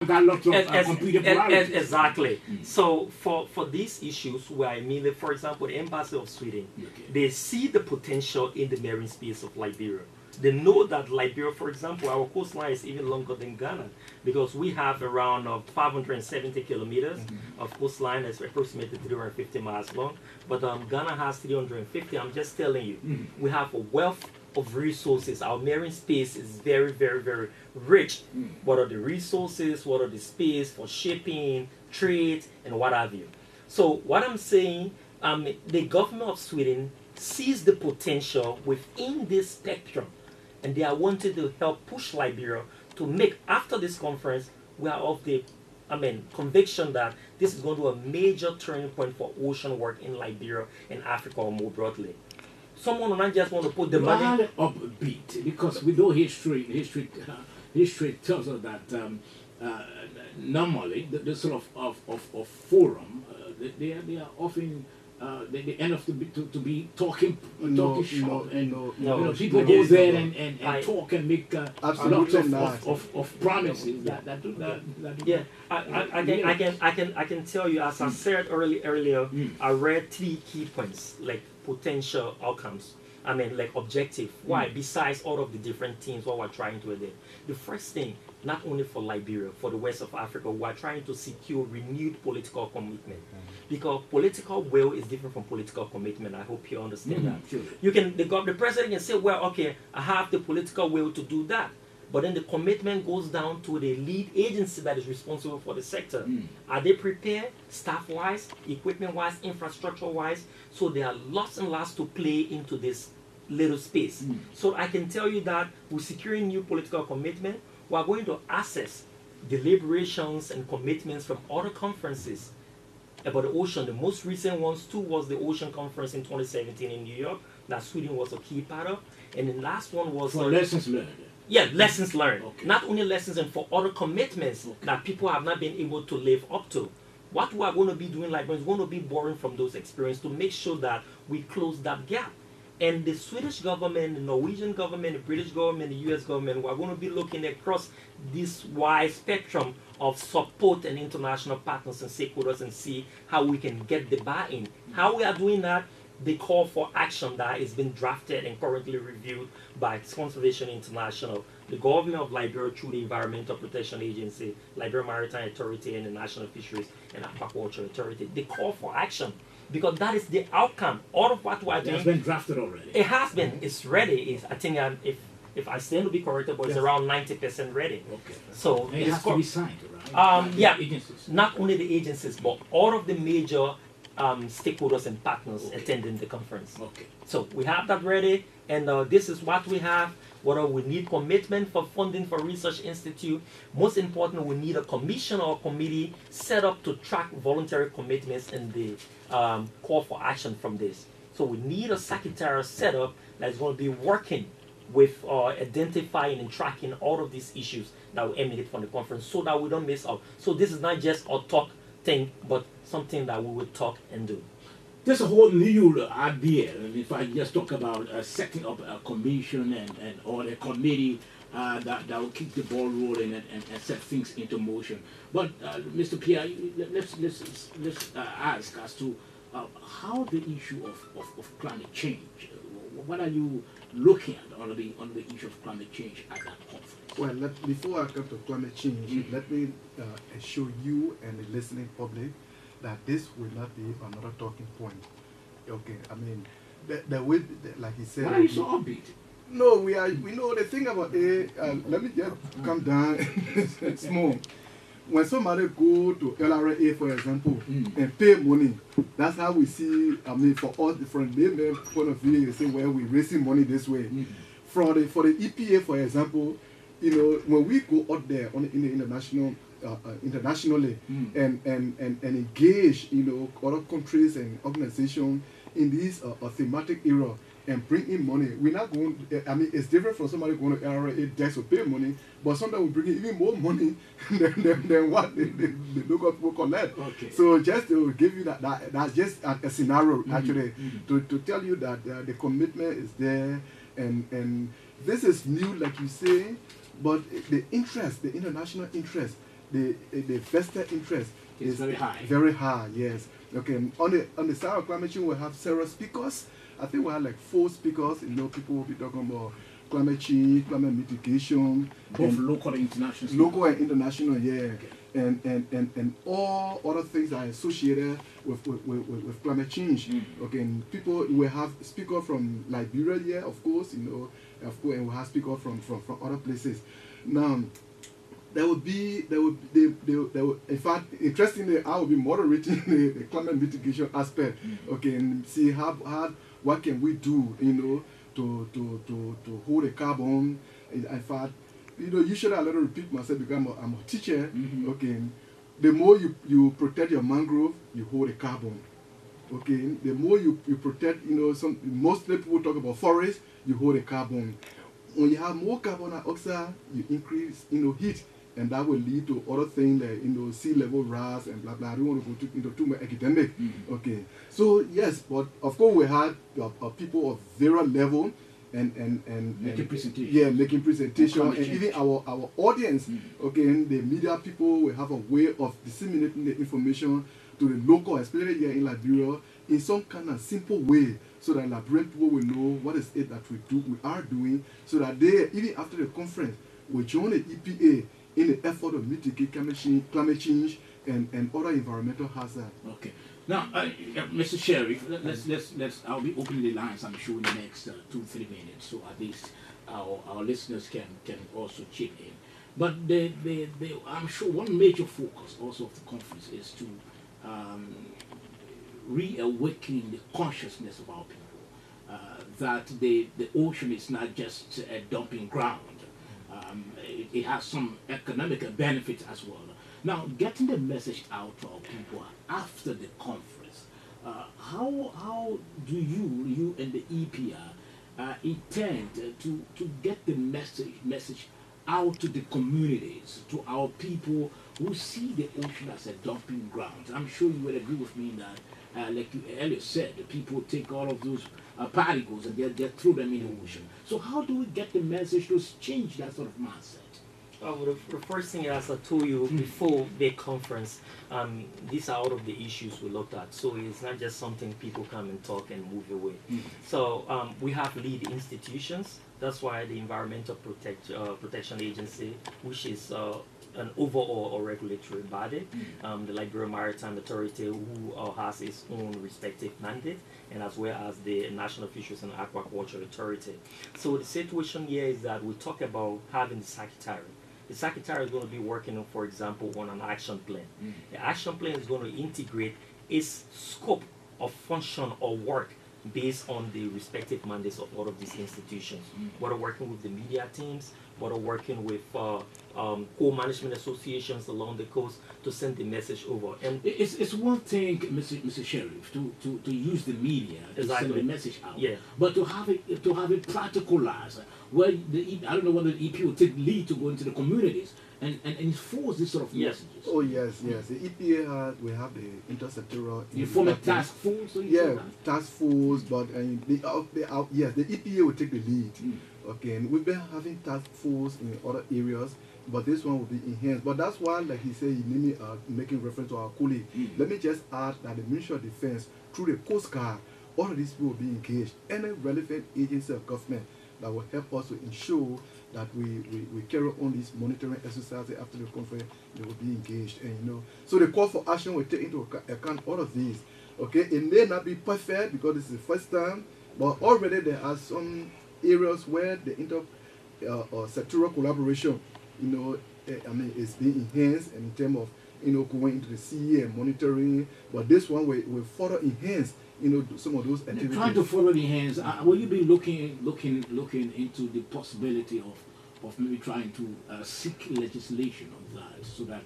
got lots of computer pluralities. Exactly. So for these issues, where I mean, for example, the Embassy of Sweden, they see the potential in the marine space of Liberia. They know that Liberia, for example, our coastline is even longer than Ghana because we have around 570 kilometers of coastline that's approximately 350 miles long. But Ghana has 350. I'm just telling you, we have a wealth of resources. Our marine space is very, very, very rich. What are the resources? What are the space for shipping, trade, and what have you? So what I'm saying, the government of Sweden sees the potential within this spectrum, and they are wanting to help push Liberia to make, after this conference, we are of the conviction that this is going to be a major turning point for ocean work in Liberia and Africa more broadly. Someone will not just want to put the money upbeat, because we know history tells us that normally the sort of forum they are often they end up to be talking shop, and people go there and talk and make lots of promises that do that. Yeah, I can tell you, as I said earlier, I read 3 key points, like potential outcomes. Like objective. Why? Besides all of the different things what we're trying to do. The first thing, not only for Liberia, for the West of Africa, we're trying to secure renewed political commitment. Because political will is different from political commitment. I hope you understand that. Sure. You can, the president can say, well, okay, I have the political will to do that. But then the commitment goes down to the lead agency that is responsible for the sector. Are they prepared, staff-wise, equipment-wise, infrastructure-wise? So there are lots and lots to play into this little space. So I can tell you that we're securing new political commitment. We're going to assess deliberations and commitments from other conferences about the ocean. The most recent ones too was the Ocean Conference in 2017 in New York that Sweden was a key part of. And the last one was... For lessons learned. Yeah, lessons learned. Okay. Not only lessons and for other commitments that people have not been able to live up to. What we are going to be doing like is going to be borrowing from those experiences to make sure that we close that gap. And the Swedish government, the Norwegian government, the British government, the US government, we are going to be looking across this wide spectrum of support and international partners and stakeholders and see how we can get the buy-in. How we are doing that, the call for action that is being drafted and currently reviewed by Conservation International, the Government of Liberia through the Environmental Protection Agency, Liberia Maritime Authority, and the National Fisheries and Aquaculture Authority. The call for action, because that is the outcome. All of what we are doing. It has been drafted already. It has been. It's ready. I think if I stand to be corrected, but it's around 90% ready. Okay. So it has to be signed, right? Yeah. Agencies. Not only the agencies, but all of the major stakeholders and partners attending the conference. Okay. So we have that ready, and this is what we have. Whether we need commitment for funding for research institute, most important, we need a commission or a committee set up to track voluntary commitments and the call for action from this. So we need a secretariat set up that is going to be working with identifying and tracking all of these issues that will emanate from the conference so that we don't miss out. So this is not just a talk thing, but something that we will talk and do. There's a whole new idea, and if I just talk about setting up a commission and or a committee that will keep the ball rolling and set things into motion. But Mr. Piah, let's ask as to how the issue of climate change. What are you looking at on the issue of climate change at that conference? Well, before I come to climate change, let me assure you and the listening public that this will not be another talking point. Okay, I mean, the way, like he said. Why are you so upbeat? No, we know the thing about it. Let me just come down. It's small. When somebody go to LRA, for example, and pay money, that's how we see. I mean, for all different point of view, you say, well, we're raising money this way. For the EPA, for example, you know, when we go out there in the internationally and engage, you know, other countries and organizations in this thematic era and bring in money, we're not going. I mean, it's different from somebody going to LRA just to pay money, but sometimes we bring in even more money than what the local people collect. Okay. So just to give you that's just a scenario actually to tell you that the commitment is there, and this is new, like you say, but the interest, the international interest, the vested interest is very high. Very high, yes. Okay, on the side of climate change, we have several speakers. I think we have like 4 speakers. You know, people will be talking about climate change, climate mitigation, both local and international. Local and international, yeah. Okay. And all other things that are associated with climate change. Okay, and people, we have speakers from Liberia, yeah, of course, you know, of course, and we have speakers from other places. Now, there will, in fact, interestingly, I will be moderating the climate mitigation aspect. Okay, and see what can we do, you know, to hold the carbon. In fact, you know, usually I let to repeat myself because I'm a teacher. Okay, the more you protect your mangrove, you hold the carbon. Okay, the more you protect, you know, mostly people talk about forests, you hold the carbon. When you have more carbon dioxide, you increase, you know, heat, and that will lead to other things like, you know, sea level rise and blah blah. I don't want to go into too much academic. Okay, so yes, but of course we had people of various level and making presentation. Yeah, making presentation, and even our audience. Okay, and the media people will have a way of disseminating the information to the local, especially here in Liberia, in some kind of simple way, so that Liberian people will know what is it that we are doing, so that they, even after the conference, will join the EPA in the effort to mitigate climate change and other environmental hazards. Okay. Now, Mr. Sherif, let's. I'll be opening the lines, I'm sure, in the next 2-3 minutes, so at least our listeners can also chip in. But I'm sure one major focus also of the conference is to reawakening the consciousness of our people that the ocean is not just a dumping ground. It has some economic benefits as well. Now, getting the message out to our people after the conference, how do you and the EPA intend to get the message out to the communities, to our people who see the ocean as a dumping ground? I'm sure you will agree with me that, like you earlier said, the people take all of those particles and they throw them in the ocean. So how do we get the message to change that sort of mindset? The first thing, as I told you before the conference, these are all of the issues we looked at. So it's not just something people come and talk and move away. So we have lead institutions. That's why the Environmental Protection Agency, which is an overall or regulatory body, the Liberia Maritime Authority, who has its own respective mandate, and as well as the National Fisheries and Aquaculture Authority. So the situation here is that we talk about having the Secretary. The Secretary is going to be working, for example, on an action plan. The action plan is going to integrate its scope of function or work based on the respective mandates of all of these institutions. Whether working with the media teams, whether working with co-management associations along the coast to send the message over. And it's one thing, Mr. Sherif, to use the media to send the message out. Yeah. But to have it practicalized, where I don't know whether the EP will take lead to go into the communities and enforce this sort of messages. Oh yes. The EPA we have the intersectoral. You form a task force. So task force, but yes, the EPA will take the lead. Okay, and we've been having task force in other areas, but this one will be enhanced. But that's why, like he said, making reference to our colleague. Let me just add that the Ministry of Defense, through the Coast Guard, all of these people will be engaged. Any relevant agency of government that will help us to ensure that we carry on this monitoring exercise after the conference, they will be engaged. And so the call for action will take into account all of these. Okay, it may not be perfect because this is the first time, but already there are some areas where the sectoral collaboration, is being enhanced, and in terms of going into the sea and monitoring. But this one will further enhance some of those activities. Trying to further enhance. Will you be looking into the possibility of maybe trying to seek legislation on that, so that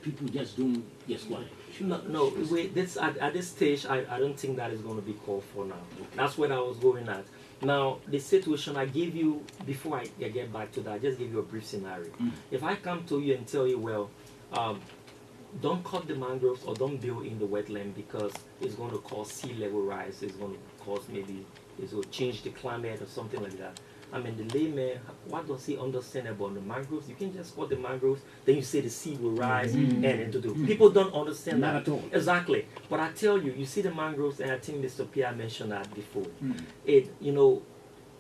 people just don't go ahead? No. Wait. At this stage, I don't think that is going to be called for now. Okay. That's what I was going at. Now, the situation I gave you, before I get back to that, I just give you a brief scenario. If I come to you and tell you, well, don't cut the mangroves or don't build in the wetland because it's going to cause sea level rise, it's going to cause maybe, it will change the climate or something like that. I mean, the layman, what does he understand about the mangroves? You can just cut the mangroves, then you say the sea will rise and into the... People don't understand Not that. at all. Exactly. But I tell you, you see the mangroves, and I think Mr. Piah mentioned that before. It, you know,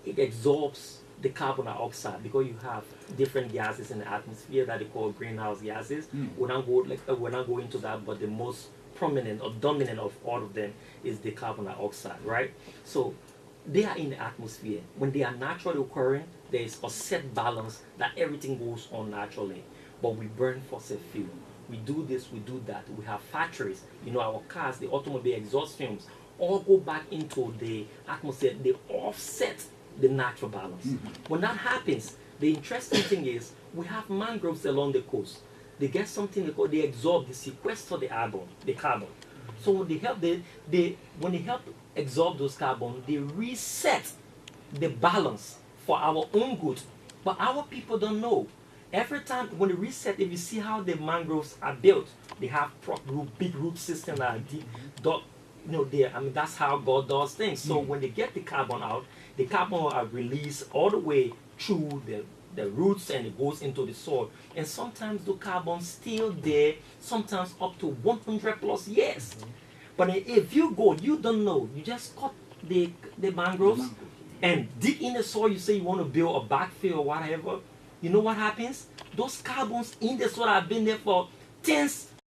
it absorbs the carbon dioxide because you have different gases in the atmosphere that they call greenhouse gases. We're not going into that, but the most prominent or dominant of all of them is the carbon dioxide, right? So they are in the atmosphere. When they are naturally occurring, there is a set balance that everything goes on naturally. But we burn fossil fuel. We do this, we do that. We have factories. You know, our cars, the automobile exhaust fumes, all go back into the atmosphere. They offset the natural balance. When that happens, the interesting thing is we have mangroves along the coast. They get something they absorb, they sequester the carbon. So when they help absorb those carbon, they reset the balance for our own good. But our people don't know. Every time when they reset, if you see how the mangroves are built, they have big root system that are deep. You know, I mean, that's how God does things. So when they get the carbon out, the carbon are released all the way through the roots and it goes into the soil. And sometimes the carbon's still there, sometimes up to 100 plus years. But if you go, you don't know, you just cut the mangroves and dig in the soil, you say you want to build a backfill or whatever, you know what happens? Those carbons in the soil have been there for tens